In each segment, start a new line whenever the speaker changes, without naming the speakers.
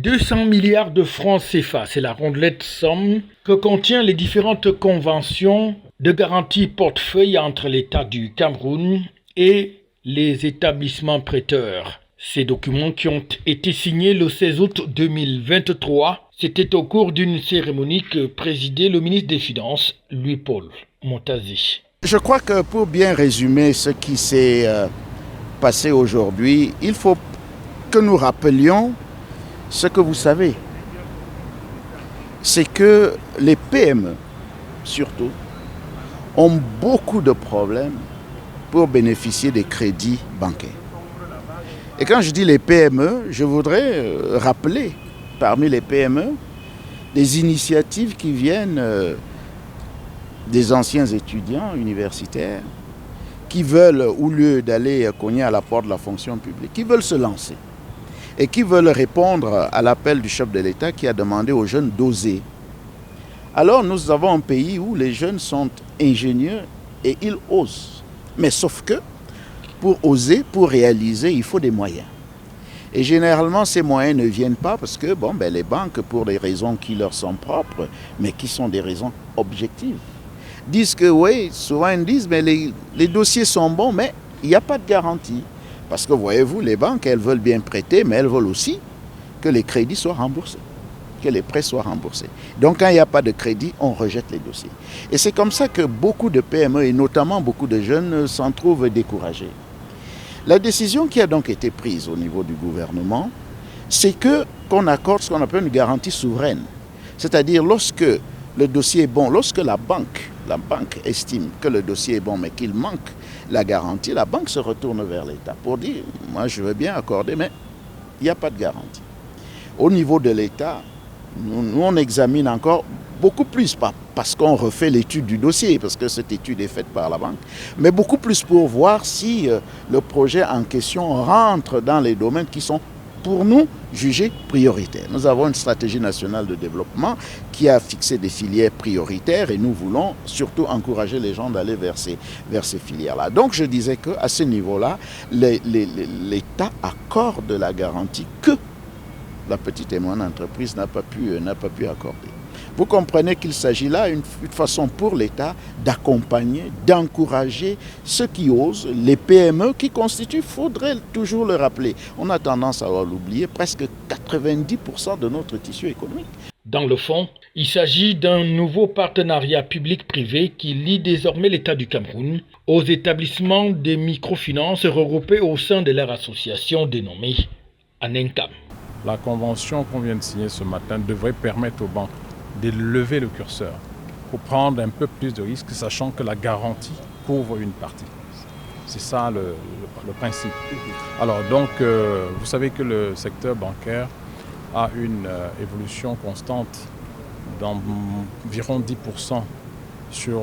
200 milliards de francs CFA, c'est la rondelette somme que contient les différentes conventions de garantie portefeuille entre l'État du Cameroun et les établissements prêteurs. Ces documents qui ont été signés le 16 août 2023, c'était au cours d'une cérémonie que présidait le ministre des Finances, Louis-Paul Montazi.
Je crois que pour bien résumer ce qui s'est passé aujourd'hui, il faut que nous rappelions ce que vous savez. C'est que les PME, surtout, ont beaucoup de problèmes pour bénéficier des crédits bancaires. Et quand je dis les PME, je voudrais rappeler parmi les PME des initiatives qui viennent des anciens étudiants universitaires qui veulent, au lieu d'aller cogner à la porte de la fonction publique, qui veulent se lancer et qui veulent répondre à l'appel du chef de l'État qui a demandé aux jeunes d'oser. Alors nous avons un pays où les jeunes sont ingénieux et ils osent. Mais sauf que pour oser, pour réaliser, il faut des moyens. Et généralement, ces moyens ne viennent pas parce que les banques, pour des raisons qui leur sont propres, mais qui sont des raisons objectives, disent que oui, souvent ils disent mais les dossiers sont bons, mais il n'y a pas de garantie. Parce que voyez-vous, les banques, elles veulent bien prêter, mais elles veulent aussi que les crédits soient remboursés, que les prêts soient remboursés. Donc quand il n'y a pas de crédit, on rejette les dossiers. Et c'est comme ça que beaucoup de PME, et notamment beaucoup de jeunes, s'en trouvent découragés. La décision qui a donc été prise au niveau du gouvernement, c'est qu'on accorde ce qu'on appelle une garantie souveraine. C'est-à-dire lorsque le dossier est bon, lorsque la banque estime que le dossier est bon mais qu'il manque la garantie, la banque se retourne vers l'État pour dire « moi je veux bien accorder mais il n'y a pas de garantie ». Au niveau de l'État, nous on examine encore beaucoup plus, pas parce qu'on refait l'étude du dossier, parce que cette étude est faite par la banque, mais beaucoup plus pour voir si le projet en question rentre dans les domaines qui sont pour nous jugés prioritaires. Nous avons une stratégie nationale de développement qui a fixé des filières prioritaires et nous voulons surtout encourager les gens d'aller vers ces filières-là. Donc je disais qu'à ce niveau-là, l'État accorde la garantie que la petite et moyenne entreprise n'a pas pu accorder. Vous comprenez qu'il s'agit là d'une façon pour l'État d'accompagner, d'encourager ceux qui osent, les PME qui constituent, il faudrait toujours le rappeler. On a tendance à l'oublier, presque 90% de notre tissu économique.
Dans le fond, il s'agit d'un nouveau partenariat public-privé qui lie désormais l'État du Cameroun aux établissements de microfinance regroupés au sein de leur association dénommée ANENCAM.
La convention qu'on vient de signer ce matin devrait permettre aux banques de lever le curseur pour prendre un peu plus de risques, sachant que la garantie couvre une partie. C'est ça le principe. Alors donc, vous savez que le secteur bancaire a une évolution constante d'environ 10% sur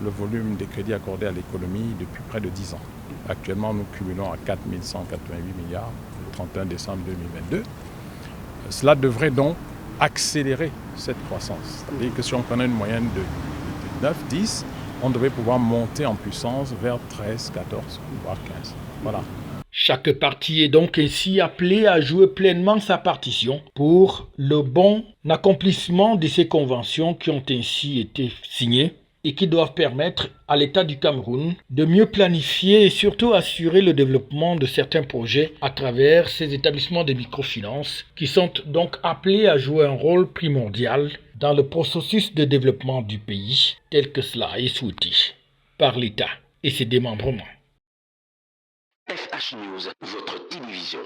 le volume des crédits accordés à l'économie depuis près de 10 ans. Actuellement, nous cumulons à 4 188 milliards le 31 décembre 2022. Cela devrait donc accélérer cette croissance. C'est-à-dire que si on prenait une moyenne de 9, 10, on devrait pouvoir monter en puissance vers 13, 14, voire 15. Voilà.
Chaque partie est donc ainsi appelée à jouer pleinement sa partition pour le bon accomplissement de ces conventions qui ont ainsi été signées et qui doivent permettre à l'État du Cameroun de mieux planifier et surtout assurer le développement de certains projets à travers ces établissements de microfinance qui sont donc appelés à jouer un rôle primordial dans le processus de développement du pays tel que cela est souhaité par l'État et ses démembrements.
FH News, votre télévision.